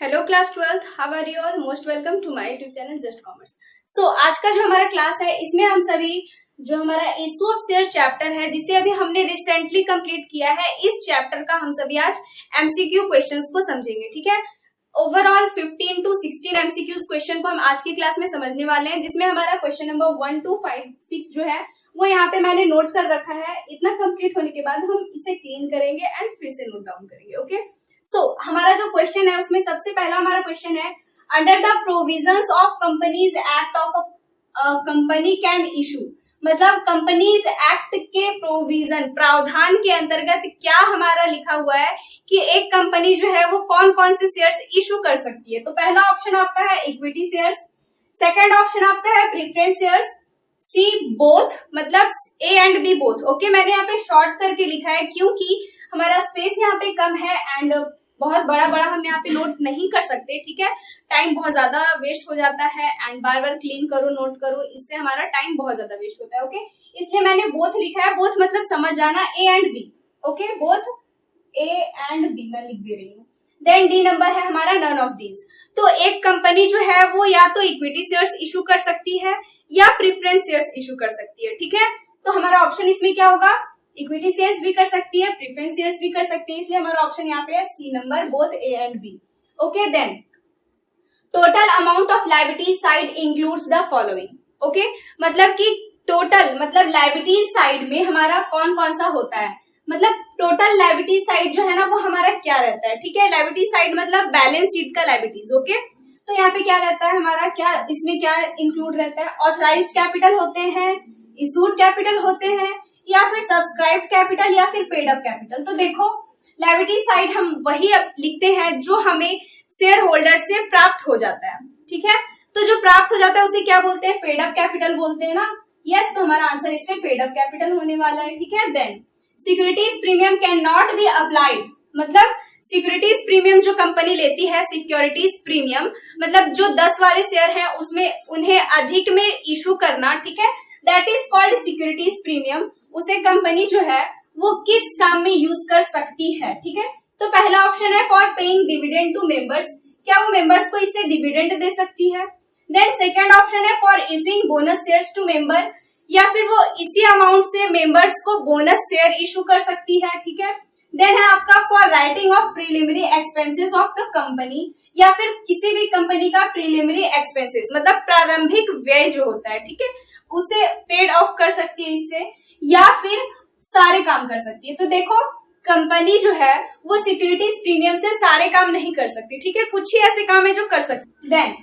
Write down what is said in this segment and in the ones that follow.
Hello class 12th, how are you all? Most welcome to my YouTube channel just commerce. So आज का जो हमारा class है इसमें हम सभी जो हमारा इशू ऑफ शेयर चैप्टर है जिसे अभी हमने रिसेंटली कंप्लीट किया है, इस चैप्टर का हम सभी आज एमसीक्यू क्वेश्चंस को समझेंगे। ठीक है, ओवरऑल 15 to 16 एमसीक्यूज क्वेश्चन को हम आज की क्लास में समझने वाले हैं, जिसमें हमारा क्वेश्चन नंबर 1 to 5, 6 जो है वो यहाँ पे मैंने नोट कर रखा है। इतना कंप्लीट होने के बाद हम इसे क्लीन करेंगे एंड फिर से नोट डाउन करेंगे। ओके, सो हमारा जो क्वेश्चन है उसमें सबसे पहला हमारा क्वेश्चन है, under the provisions of companies act of a company can issue, मतलब कंपनीज एक्ट के प्रोविजन प्रावधान के अंतर्गत क्या हमारा लिखा हुआ है कि एक कंपनी जो है वो कौन कौन से शेयर्स इशू कर सकती है। तो पहला ऑप्शन आपका है इक्विटी शेयर्स, सेकंड ऑप्शन आपका है प्रेफरेंस शेयर्स, सी बोथ, मतलब A and B both. Okay, मैंने यहाँ पे शॉर्ट करके लिखा है क्योंकि हमारा स्पेस यहाँ पे कम है एंड बहुत बड़ा बड़ा हम यहाँ पे नोट नहीं कर सकते। ठीक है, टाइम बहुत ज्यादा वेस्ट हो जाता है एंड बार बार क्लीन करो नोट करो, इससे हमारा टाइम बहुत ज्यादा वेस्ट होता है। ओके, इसलिए मैंने बोथ लिखा है। बोथ मतलब समझ जाना A and B. Okay, both A and B मैं लिख दे रही हूँ। देन डी नंबर है हमारा नन ऑफ दीज। तो एक कंपनी जो है वो या तो इक्विटी शेयर्स इशू कर सकती है या प्रेफरेंस शेयर्स इशू कर सकती है। ठीक है, तो हमारा ऑप्शन इसमें क्या होगा, इक्विटी शेयर्स भी कर सकती है, प्रेफरेंस शेयर्स भी कर सकती है, इसलिए हमारा ऑप्शन यहाँ पे है C number, both A and B. Okay, then total amount of liability side includes the following. Okay, मतलब कि टोटल मतलब लायबिलिटी साइड में हमारा कौन कौन सा होता है, मतलब टोटल लायबिलिटी साइड जो है ना वो हमारा क्या रहता है। ठीक है, लायबिलिटी साइड मतलब बैलेंस शीट का लायबिलिटीज। ओके, तो यहाँ पे क्या रहता है हमारा, क्या इसमें क्या इंक्लूड रहता है, ऑथराइज्ड कैपिटल होते हैं, इशूड कैपिटल होते हैं, या फिर सब्सक्राइब्ड कैपिटल या फिर पेड अप कैपिटल। तो देखो लायबिलिटी साइड हम वही लिखते हैं जो हमें शेयर होल्डर से प्राप्त हो जाता है। ठीक है, तो जो प्राप्त हो जाता है उसे क्या बोलते हैं, पेड अप कैपिटल बोलते हैं ना। यस, तो हमारा आंसर इसमें पेड अप कैपिटल होने वाला है। ठीक है, then securities premium can not be applied, मतलब सिक्योरिटीज प्रीमियम जो कंपनी लेती है, सिक्योरिटीज प्रीमियम मतलब जो 10 वाले शेयर हैं उसमें उन्हें अधिक में इशू करना। ठीक है, that is called securities premium. उसे कंपनी जो है वो किस काम में यूज कर सकती है। ठीक है, तो पहला ऑप्शन है for paying dividend to members, क्या वो मेंबर्स को इससे डिविडेंड दे सकती है। देन सेकंड ऑप्शन है for issuing bonus shares to member, या फिर वो इसी अमाउंट से मेंबर्स को बोनस शेयर इशू कर सकती है। ठीक है, देन है आपका for writing of preliminary expenses of the company, या फिर किसी भी कंपनी का प्रिलिमिनरी एक्सपेंसेस मतलब प्रारंभिक व्यय जो होता है, ठीक है, उसे पेड ऑफ कर सकती है इससे, या फिर सारे काम कर सकती है। तो देखो कंपनी जो है वो सिक्योरिटीज प्रीमियम से सारे काम नहीं कर सकती। ठीक है, कुछ ही ऐसे काम है जो कर सकती। Then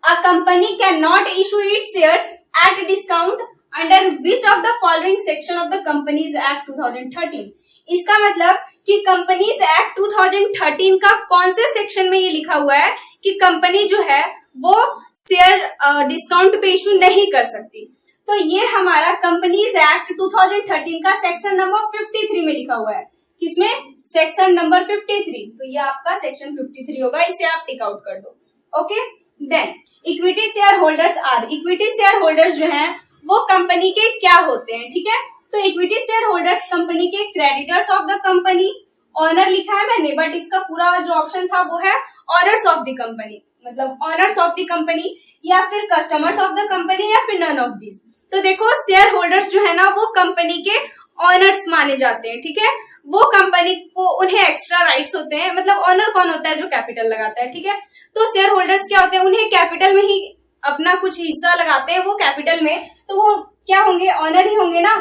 a company can not issue its shares at discount under which of the following section of the companies act 2013। इसका मतलब कि कंपनीज एक्ट 2013 का कौन से सेक्शन में ये लिखा हुआ है कि कंपनी जो है वो शेयर डिस्काउंट पे इशू नहीं कर सकती। तो ये हमारा कंपनीज एक्ट 2013 का सेक्शन नंबर 53 में लिखा हुआ है। किसमें, सेक्शन नंबर 53। तो ये आपका सेक्शन 53 होगा, इसे आप टिक आउट कर दो। Okay, then equity share holders are, equity share holders जो हैं वो कंपनी के क्या होते हैं। ठीक है, तो इक्विटी शेयर होल्डर्स कंपनी के creditors of the company, owner लिखा है मैंने बट इसका पूरा जो ऑप्शन था वो है ऑनर्स ऑफ द कंपनी, मतलब ऑनर्स ऑफ द कंपनी, या फिर कस्टमर्स ऑफ द कंपनी, या फिर नन ऑफ दिस। तो देखो शेयर होल्डर्स जो है ना वो कंपनी के ऑनर्स माने जाते हैं। ठीक है, वो कंपनी को उन्हें एक्स्ट्रा राइट्स होते हैं, मतलब ऑनर कौन होता है, जो कैपिटल लगाता है। ठीक है, तो शेयर होल्डर्स क्या होते हैं, उन्हें कैपिटल में ही अपना कुछ हिस्सा लगाते हैं वो कैपिटल में, तो वो क्या होंगे, ऑनर ही होंगे ना।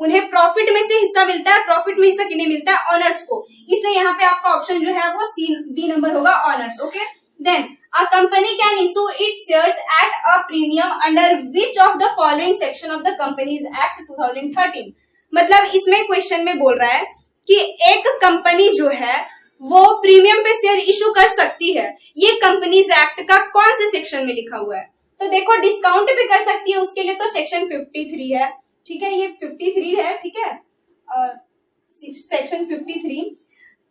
उन्हें प्रॉफिट में से हिस्सा मिलता है, प्रॉफिट में हिस्सा किन्हें मिलता है, ऑनर्स को। इसलिए यहाँ पे आपका ऑप्शन जो है वो सी बी नंबर होगा, owners. Okay, then a company can issue its shares at a premium under which of the following section of the Companies Act 2013। मतलब इसमें क्वेश्चन में बोल रहा है कि एक कंपनी जो है वो प्रीमियम पे शेयर इशू कर सकती है, ये कंपनीज एक्ट का कौन से सेक्शन में लिखा हुआ है। तो देखो डिस्काउंट भी कर सकती है, उसके लिए तो सेक्शन 53 है। ठीक है, ये 53 है। ठीक है, सेक्शन 53।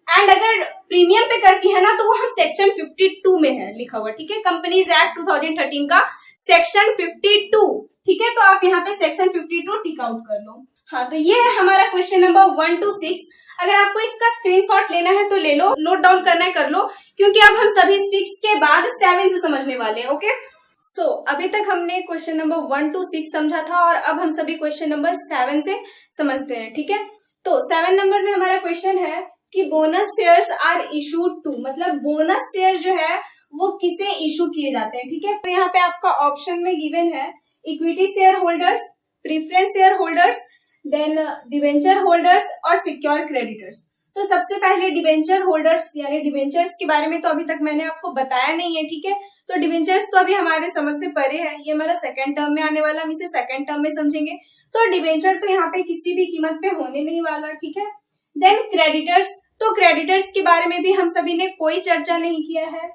एंड अगर प्रीमियम पे करती है ना तो वो हम सेक्शन 52 में है लिखा हुआ। ठीक है, कंपनीज एक्ट 2013 का सेक्शन 52। ठीक है, तो आप यहाँ पे सेक्शन 52 टिक आउट कर लो। हाँ, तो ये है हमारा क्वेश्चन नंबर 1 to 6। अगर आपको इसका स्क्रीनशॉट लेना है तो ले लो, नोट डाउन करना है कर लो, क्योंकि अब हम सभी 6 के बाद 7 से समझने वाले हैं। ओके, सो अभी तक हमने क्वेश्चन नंबर 1 to 6 समझा था और अब हम सभी क्वेश्चन नंबर 7 से समझते हैं। ठीक है, तो 7 नंबर में हमारा क्वेश्चन है कि bonus shares are issued to, मतलब बोनस शेयर जो है वो किसे इशू किए जाते हैं। ठीक है, तो यहाँ पे आपका ऑप्शन में गिवन है equity share holders, preference share holders, then debenture holders और सिक्योर क्रेडिटर्स। तो सबसे पहले डिवेंचर होल्डर्स यानी डिवेंचर्स के बारे में तो अभी तक मैंने आपको बताया नहीं है। ठीक है, तो डिवेंचर्स तो अभी हमारे समझ से परे है, ये हमारा सेकंड टर्म में आने वाला, हम इसे सेकंड टर्म में समझेंगे। तो डिवेंचर तो यहाँ पे किसी भी कीमत पे होने नहीं वाला। ठीक है, देन क्रेडिटर्स, तो क्रेडिटर्स के बारे में भी हम सभी ने कोई चर्चा नहीं किया है।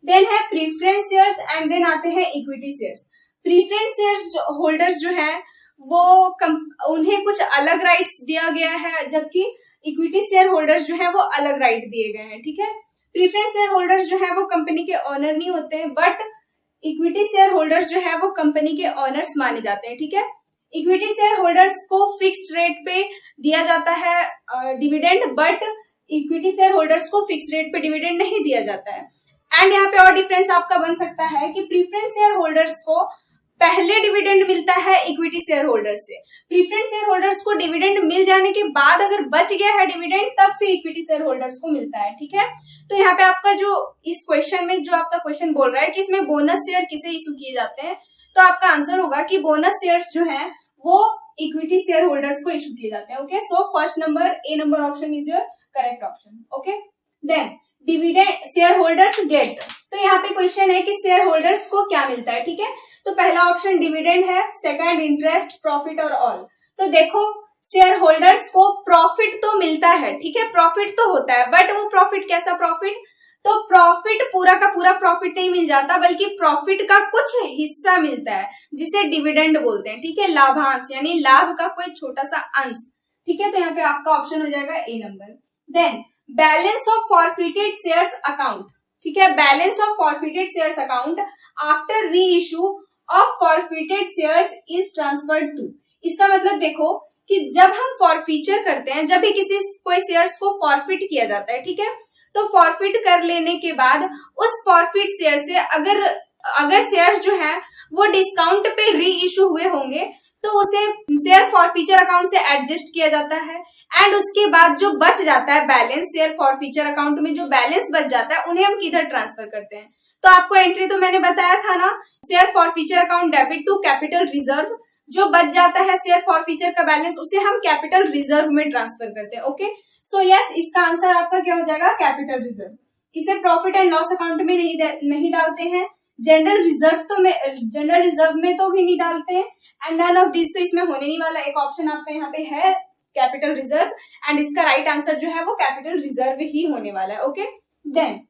देन है प्रीफरेंस शेयर्स एंड देन आते हैं equity shares. Preference shares holders जो है वो उन्हें कुछ अलग राइट्स दिया गया है, जबकि इक्विटी शेयर होल्डर्स जो है वो अलग राइट दिए गए हैं। ठीक है, प्रीफरेंस शेयर होल्डर्स जो है वो कंपनी के ऑनर नहीं होते हैं, बट इक्विटी शेयर होल्डर्स जो है वो कंपनी के ऑनर्स माने जाते हैं। ठीक है, इक्विटी शेयर होल्डर्स को फिक्स्ड रेट पे दिया जाता है dividend, but equity share holders को फिक्स्ड रेट पे डिविडेंड नहीं दिया जाता है। एंड यहाँ पे और डिफरेंस आपका बन सकता है कि प्रीफरेंस शेयर होल्डर्स को पहले डिविडेंड मिलता है इक्विटी शेयर होल्डर्स से। प्रीफरेंस शेयर होल्डर्स को डिविडेंड मिल जाने के बाद अगर बच गया है डिविडेंड तब फिर इक्विटी शेयर होल्डर्स को मिलता है। ठीक है, तो यहाँ पे आपका जो इस क्वेश्चन में जो आपका क्वेश्चन बोल रहा है कि इसमें बोनस शेयर किसे इशू किए जाते हैं, तो आपका आंसर होगा कि बोनस शेयर्स जो है वो इक्विटी शेयर होल्डर्स को इशू किए जाते हैं। Okay, so first number A number option is your correct option. Okay, then dividend share holders get, तो यहाँ पे क्वेश्चन है कि शेयर होल्डर्स को क्या मिलता है। ठीक है, तो पहला ऑप्शन डिविडेंड है, सेकंड इंटरेस्ट, प्रॉफिट और ऑल। तो देखो शेयर होल्डर्स को प्रॉफिट तो मिलता है, ठीक है, प्रॉफिट तो होता है, बट वो प्रॉफिट कैसा प्रॉफिट, तो प्रॉफिट पूरा का पूरा प्रॉफिट नहीं मिल जाता, बल्कि प्रॉफिट का कुछ हिस्सा मिलता है जिसे डिविडेंड बोलते हैं। ठीक है, लाभांश यानी लाभ का कोई छोटा सा अंश। ठीक है, तो यहाँ पे आपका ऑप्शन हो जाएगा A number. Then balance of forfeited shares account. ठीक है, balance of forfeited shares account after re issue of forfeited shares is transferred to. इसका मतलब देखो कि जब हम फॉरफीचर करते हैं, जब भी कोई शेयर्स को फॉरफिट किया जाता है, ठीक है, तो फॉरफिट कर लेने के बाद उस फॉरफिट शेयर से अगर शेयर्स जो है वो डिस्काउंट पे री इशू हुए होंगे तो उसे शेयर फॉरफीचर अकाउंट से एडजस्ट किया जाता है। एंड उसके बाद जो बच जाता है बैलेंस, शेयर फॉरफीचर अकाउंट में जो बैलेंस बच जाता है उन्हें हम किधर ट्रांसफर करते हैं। तो आपको एंट्री तो मैंने बताया था ना, share forfeiture account debit to capital reserve. जो बच जाता है शेयर फॉरफीचर का बैलेंस उसे हम कैपिटल रिजर्व में ट्रांसफर करते हैं। ओके, सो यस, इसका आंसर आपका क्या हो जाएगा, कैपिटल रिजर्व। इसे प्रॉफिट एंड लॉस अकाउंट में नहीं डालते हैं, जनरल रिजर्व में तो भी नहीं डालते हैं, एंड नन ऑफ दिस तो इसमें होने नहीं वाला। एक ऑप्शन आपका यहाँ पे है कैपिटल रिजर्व, एंड इसका राइट आंसर जो है वो कैपिटल रिजर्व ही होने वाला है। Okay, then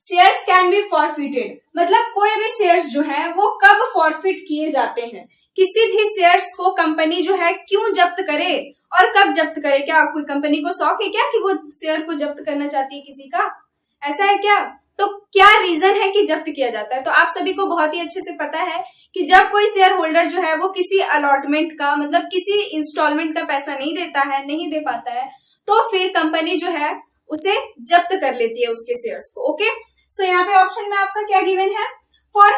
shares can be forfeited, मतलब कोई भी शेयर्स जो है वो कब फॉरफिट किए जाते हैं। किसी भी शेयर्स को कंपनी जो है क्यों जब्त करे और कब जब्त करे। क्या कोई कंपनी को शौक है क्या कि वो शेयर को जब्त करना चाहती है किसी का, ऐसा है क्या? तो क्या रीजन है कि जब्त किया जाता है? तो आप सभी को बहुत ही अच्छे से पता है कि जब कोई शेयर होल्डर जो है वो किसी अलॉटमेंट का, मतलब किसी इंस्टॉलमेंट का पैसा नहीं देता है, नहीं दे पाता है, तो फिर कंपनी जो है उसे जब्त कर लेती है उसके शेयर्स को। ओके, सो यहाँ पे ऑप्शन में आपका क्या गिवन है, for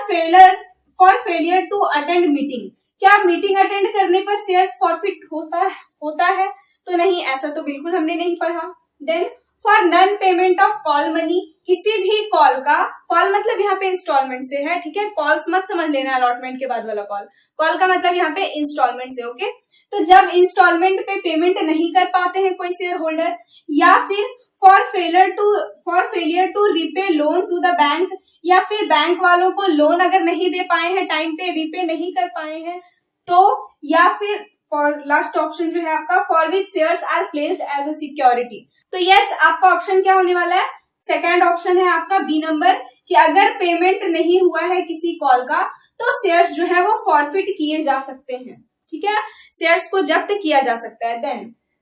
failure to attend meeting. क्या मीटिंग अटेंड करने पर शेयर्स फॉरफिट होता है? तो नहीं, ऐसा तो बिल्कुल हमने नहीं पढ़ा। Then for non payment of call money, किसी भी कॉल का, कॉल मतलब यहाँ पे इंस्टॉलमेंट से है, ठीक है, कॉल्स मत समझ लेना अलॉटमेंट के बाद वाला कॉल का मतलब यहाँ पे इंस्टॉलमेंट से। ओके, तो जब इंस्टॉलमेंट पे पेमेंट नहीं कर पाते हैं कोई शेयर होल्डर, या फिर for failure to repay loan to the bank, या फिर बैंक वालों को लोन अगर नहीं दे पाए हैं, टाइम पे रिपे नहीं कर पाए हैं, तो या फिर फॉर लास्ट ऑप्शन जो है आपका for which shares are placed as a security. तो यस, आपका ऑप्शन क्या होने वाला है, सेकंड ऑप्शन है आपका बी नंबर, कि अगर पेमेंट नहीं हुआ है किसी कॉल का तो शेयर्स जो है वो फॉरफिट किए जा सकते हैं। ठीक है, शेयर्स को जब्त किया जा सकता है।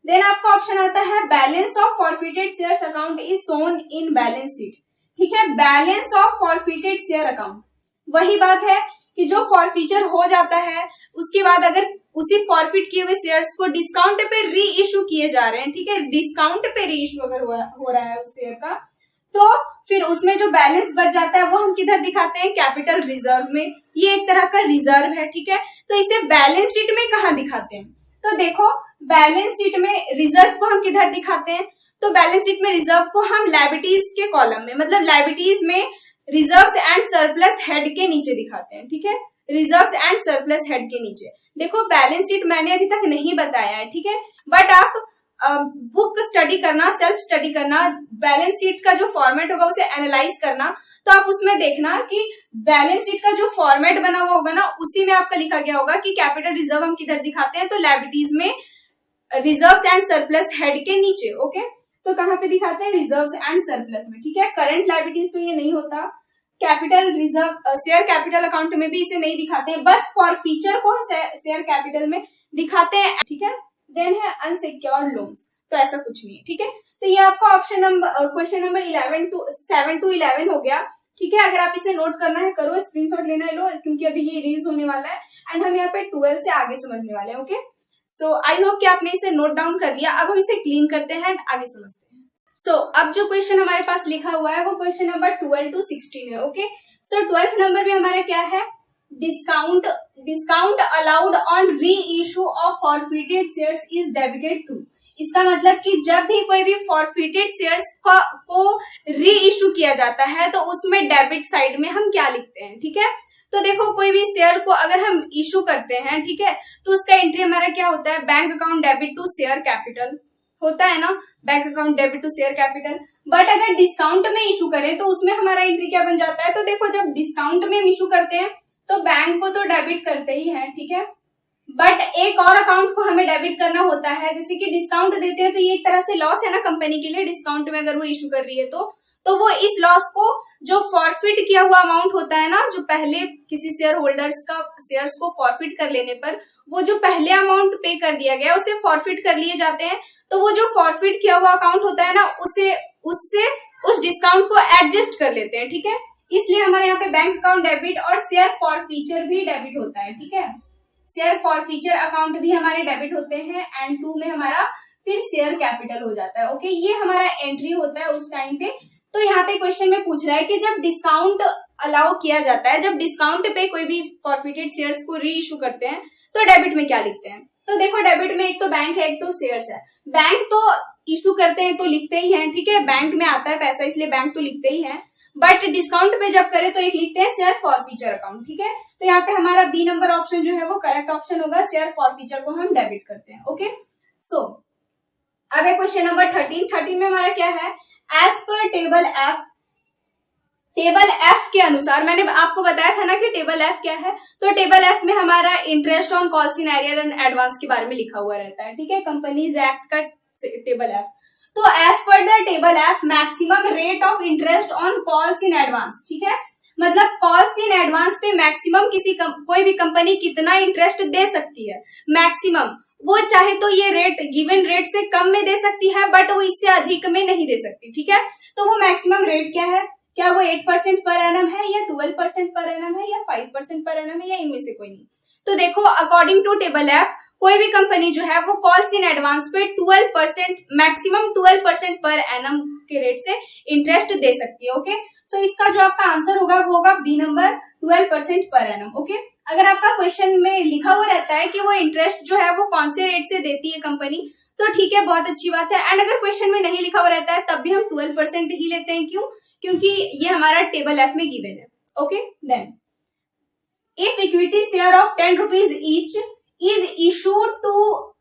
देन आपका ऑप्शन आता है balance of forfeited shares account is shown in balance sheet. ठीक है, balance of forfeited share account, वही बात है कि जो फॉरफीचर हो जाता है उसके बाद अगर उसी फॉरफिट किए हुए शेयर्स को डिस्काउंट पे री इशू किए जा रहे हैं, ठीक है, डिस्काउंट पे री इशू अगर हो रहा है उस शेयर का, तो फिर उसमें जो बैलेंस बच जाता है वो हम किधर दिखाते हैं, कैपिटल रिजर्व में। ये एक तरह का रिजर्व है, ठीक है। तो इसे बैलेंस शीट में कहाँ दिखाते हैं, तो देखो बैलेंस शीट में रिजर्व को हम किधर दिखाते हैं, तो बैलेंस शीट में रिजर्व को हम लायबिलिटीज के कॉलम में, मतलब लायबिलिटीज में रिजर्व्स एंड सरप्लस हेड के नीचे दिखाते हैं, ठीक है, रिजर्व्स एंड सरप्लस हेड के नीचे। देखो बैलेंस शीट मैंने अभी तक नहीं बताया है, ठीक है, बट आप बुक स्टडी करना, सेल्फ स्टडी करना, बैलेंस शीट का जो फॉर्मेट होगा उसे एनालाइज करना, तो आप उसमें देखना कि बैलेंस शीट का जो फॉर्मेट बना हुआ होगा ना उसी में आपका लिखा गया होगा कि कैपिटल रिजर्व हम किधर दिखाते हैं, तो लायबिलिटीज में रिजर्व्स एंड सरप्लस हेड के नीचे। ओके, तो कहाँ पे दिखाते हैं, रिजर्व्स एंड सरप्लस में, ठीक है। करंट लायबिलिटीज तो ये नहीं होता, capital reserve share capital account में भी इसे नहीं दिखाते हैं, बस फॉर फीचर को शेयर कैपिटल में दिखाते हैं, ठीक है। देन है अनसिक्योर्ड लोन्स, तो ऐसा कुछ नहीं है, ठीक है। तो ये आपका option number question number 7 to 11 हो गया, ठीक है। अगर आप इसे नोट करना है करो, स्क्रीनशॉट लेना है लो, क्योंकि अभी ये इरेज होने वाला है एंड हम यहाँ पे 12 से आगे समझने वाले हैं। ओके, सो आई होप कि आपने इसे नोट डाउन कर लिया। अब हम इसे क्लीन करते हैं एंड आगे समझते हैं। सो अब जो क्वेश्चन हमारे पास लिखा हुआ है वो क्वेश्चन नंबर 12 to 16 है। ओके, सो 12th नंबर में हमारा क्या है, डिस्काउंट अलाउड ऑन री issue of forfeited shares is debited to. इसका मतलब कि जब भी कोई भी फॉरफिटेड शेयर्स को री इशू किया जाता है तो उसमें डेबिट साइड में हम क्या लिखते हैं, ठीक है। तो देखो कोई भी शेयर को अगर हम इशू करते हैं, ठीक है, तो उसका एंट्री हमारा क्या होता है, bank account debit to share capital होता है ना, bank account debit to share capital. But अगर डिस्काउंट में इशू करें तो उसमें हमारा एंट्री क्या बन जाता है, तो देखो जब डिस्काउंट में हम इशू करते हैं तो बैंक को तो डेबिट करते ही है, ठीक है, बट एक और अकाउंट को हमें डेबिट करना होता है। जैसे कि डिस्काउंट देते हैं तो ये एक तरह से लॉस है ना कंपनी के लिए, डिस्काउंट में अगर वो इशू कर रही है तो वो इस लॉस को, जो फॉरफिट किया हुआ अमाउंट होता है ना, जो पहले किसी शेयर होल्डर्स का शेयर्स को फॉरफिट कर लेने पर वो जो पहले अमाउंट पे कर दिया गया उसे फॉरफिट कर लिए जाते हैं, तो वो जो फॉरफिट किया हुआ अकाउंट होता है ना उससे उस डिस्काउंट को एडजस्ट कर लेते हैं, ठीक है। इसलिए हमारे यहाँ पे बैंक अकाउंट डेबिट और शेयर फॉरफीचर भी डेबिट होता है, ठीक है। शेयर फॉरफीचर अकाउंट भी हमारे डेबिट होते हैं एंड 2 में हमारा फिर शेयर कैपिटल हो जाता है। ओके, ये हमारा एंट्री होता है उस टाइम पे। तो यहाँ पे क्वेश्चन में पूछ रहा है कि जब डिस्काउंट अलाउ किया जाता है, जब डिस्काउंट पे कोई भी फॉरफिटेड शेयर्स को री इशू करते हैं तो डेबिट में क्या लिखते हैं, तो देखो डेबिट में एक तो बैंक है, एक तो शेयर्स है। बैंक तो इशू करते हैं तो लिखते ही हैं, ठीक है, बैंक में आता है पैसा इसलिए बैंक तो लिखते ही हैं, बट डिस्काउंट पे जब करें तो एक लिखते हैं शेयर फॉरफीचर अकाउंट, ठीक है। तो यहाँ पे हमारा बी नंबर ऑप्शन जो है वो करेक्ट ऑप्शन होगा, शेयर फॉरफीचर को हम डेबिट करते हैं। ओके, सो अब है क्वेश्चन नंबर 13 में हमारा क्या है, एज पर टेबल एफ के अनुसार, मैंने आपको बताया था ना कि टेबल एफ क्या है, तो टेबल एफ में हमारा interest on calls in arrear and advance के बारे में लिखा हुआ रहता है, ठीक है, कंपनीज एक्ट का टेबल एफ। तो as per the table F maximum rate of interest on calls in advance, ठीक है, मतलब कॉल्स इन एडवांस पे मैक्सिमम कोई भी कंपनी कितना इंटरेस्ट दे सकती है, मैक्सिमम वो चाहे तो ये रेट गिवन रेट से कम में दे सकती है बट वो इससे अधिक में नहीं दे सकती, ठीक है। तो वो मैक्सिमम रेट क्या है, क्या वो 8% पर एनम है या 12% पर एनम है या 5% पर एनम है या इनमें से कोई नहीं। तो देखो अकॉर्डिंग टू टेबल एफ कोई भी कंपनी जो है वो कॉल्स इन एडवांस पे 12% मैक्सिमम 12% पर एनम के रेट से इंटरेस्ट दे सकती है। ओके, सो इसका जो आपका आंसर होगा वो होगा B number 12% per annum. Okay, अगर आपका क्वेश्चन में लिखा हुआ रहता है कि वो इंटरेस्ट जो है वो कौन से रेट से देती है कंपनी, तो ठीक है, बहुत अच्छी बात है। एंड अगर क्वेश्चन में नहीं लिखा हुआ रहता है तब भी हम 12% ही लेते हैं, क्यों, क्योंकि ये हमारा टेबल एफ में गिवन है। Okay, then if equity share of 10 rupees each is issued to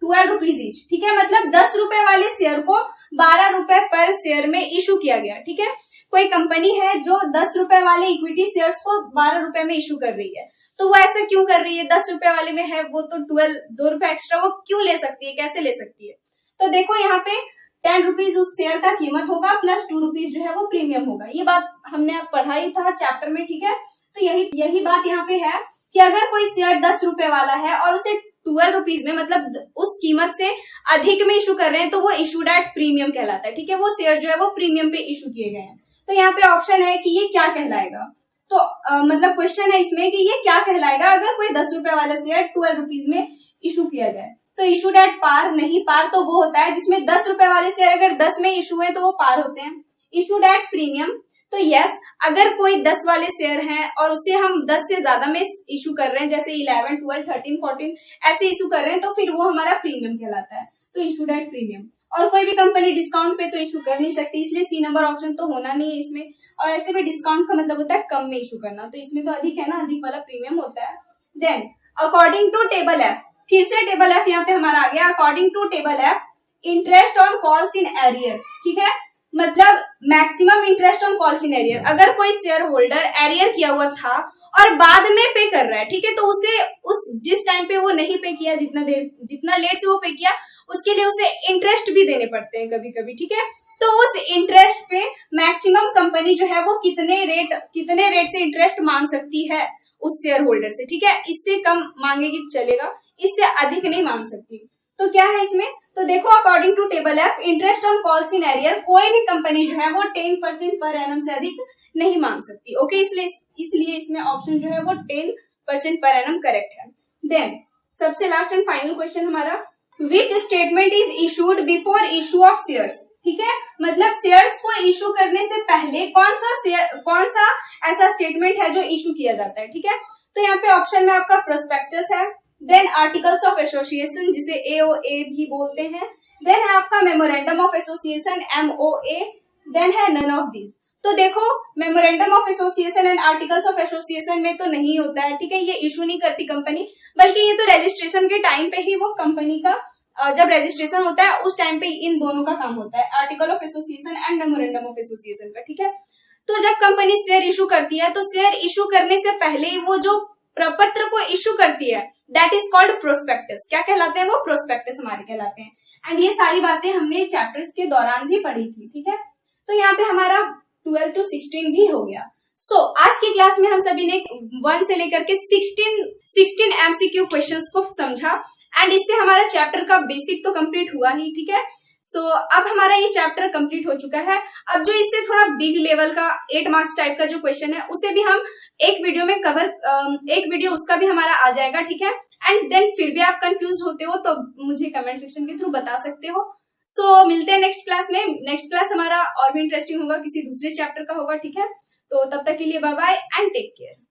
12 rupees each, ठीक है, मतलब 10 रुपए वाले शेयर को 12 रुपए पर शेयर में इशू किया गया, ठीक है। कोई कंपनी है जो 10 रुपए वाले इक्विटी शेयर्स को 12 रुपए में इशू कर रही है, तो वो ऐसा क्यों कर रही है, 10 रुपए वाले में है वो तो 2 रुपए एक्स्ट्रा वो क्यों ले सकती है, कैसे ले सकती है। तो देखो यहाँ पे 10 रुपीज उस शेयर का कीमत होगा प्लस 2 रुपीज जो है वो प्रीमियम होगा, ये बात हमने पढ़ा ही था चैप्टर में, ठीक है। तो यही बात यहाँ पे है कि अगर कोई शेयर 10 रुपए वाला है और उसे 12 रुपीज में, मतलब उस कीमत से अधिक में इशू कर रहे हैं, तो वो इशूड एट प्रीमियम कहलाता है, ठीक है, वो शेयर जो है वो प्रीमियम पे इशू किए गए हैं। तो यहाँ पे ऑप्शन है कि ये क्या कहलाएगा, तो मतलब क्वेश्चन है इसमें कि ये क्या कहलाएगा अगर कोई 10 रुपए वाला शेयर 12 रुपीज में इशू किया जाए। तो इशूड एट पार नहीं, पार तो वो होता है जिसमें 10 रुपए वाले शेयर अगर 10 में इशू है तो वो पार होते हैं। इशूड एट प्रीमियम, तो यस अगर कोई 10 वाले शेयर हैं और उससे हम 10 से ज्यादा में इशू कर रहे हैं, जैसे 11, 12, 13, 14 ऐसे इशू कर रहे हैं, तो फिर वो हमारा प्रीमियम कहलाता है। तो इशूड एट प्रीमियम। और कोई भी कंपनी डिस्काउंट पे तो इशू कर नहीं सकती, इसलिए सी नंबर ऑप्शन तो होना नहीं है इसमें। और ऐसे भी डिस्काउंट का मतलब होता है कम में इशू करना, तो इसमें तो अधिक है ना, अधिक वाला प्रीमियम होता है। Then according to table F, फिर से टेबल एफ यहाँ पे हमारा आ गया। According to table F, interest on calls in arrear, ठीक है, मतलब maximum interest on calls in arrear. अगर कोई शेयर होल्डर एरियर किया हुआ था और बाद में पे कर रहा है, ठीक है, तो उसे उस जिस टाइम पे वो नहीं पे किया, जितना लेट से वो पे किया, उसके लिए उसे इंटरेस्ट भी देने पड़ते हैं कभी कभी, ठीक है। तो उस इंटरेस्ट पे मैक्सिमम कंपनी जो है वो कितने रेट से इंटरेस्ट मांग सकती है उस शेयर होल्डर से, ठीक है। इससे कम मांगेगी चलेगा, इससे अधिक नहीं मांग सकती। तो क्या है इसमें, तो देखो according to table F, interest on calls in arrear, कोई भी कंपनी जो है वो 10% पर एनम से अधिक नहीं मांग सकती। ओके, इसलिए इसमें ऑप्शन जो है वो 10% पर एनम करेक्ट है। देन सबसे लास्ट एंड फाइनल क्वेश्चन हमारा, which statement is issued before issue of shares, ठीक है, मतलब शेयर्स को इशू करने से पहले कौन सा ऐसा स्टेटमेंट है जो इशू किया जाता है, ठीक है। तो यहाँ पे ऑप्शन में आपका प्रोस्पेक्टस है, देन आर्टिकल्स ऑफ एसोसिएशन जिसे एओए भी बोलते हैं, देन है आपका memorandum of association MOA, then है नन ऑफ दिस। तो देखो memorandum of association and articles of association में तो नहीं होता है, ठीक है, ये इशू नहीं करती कंपनी, बल्कि ये तो रजिस्ट्रेशन के टाइम पे ही वो कंपनी का जब रजिस्ट्रेशन होता है उस टाइम पे इन दोनों का काम होता है, article of association and memorandum of association का, ठीक है। तो जब कंपनी शेयर इशू करती है तो शेयर इशू करने से पहले वो जो प्रपत्र को इशू करती है दैट इज कॉल्ड प्रोस्पेक्टस। क्या कहलाते हैं वो, प्रोस्पेक्टस हमारे कहलाते हैं। एंड ये सारी बातें हमने चैप्टर्स के दौरान भी पढ़ी थी, ठीक है। तो यहाँ पे हमारा 12 to 16 भी हो गया। सो आज की क्लास में हम सभी ने 1 से लेकर के 16 एमसीक्यू क्वेश्चंस को समझा एंड इससे हमारा चैप्टर का बेसिक तो कंप्लीट हुआ ही, ठीक है। सो अब हमारा ये चैप्टर कंप्लीट हो चुका है। अब जो इससे थोड़ा बिग लेवल का 8 मार्क्स टाइप का जो क्वेश्चन है उसे भी हम एक वीडियो उसका भी हमारा आ जाएगा, ठीक है। एंड देन फिर भी आप कंफ्यूज होते हो तो मुझे कमेंट सेक्शन के थ्रू बता सकते हो। सो मिलते हैं नेक्स्ट क्लास में। नेक्स्ट क्लास हमारा और भी इंटरेस्टिंग होगा, किसी दूसरे चैप्टर का होगा, ठीक है। तो तब तक के लिए bye bye and take care.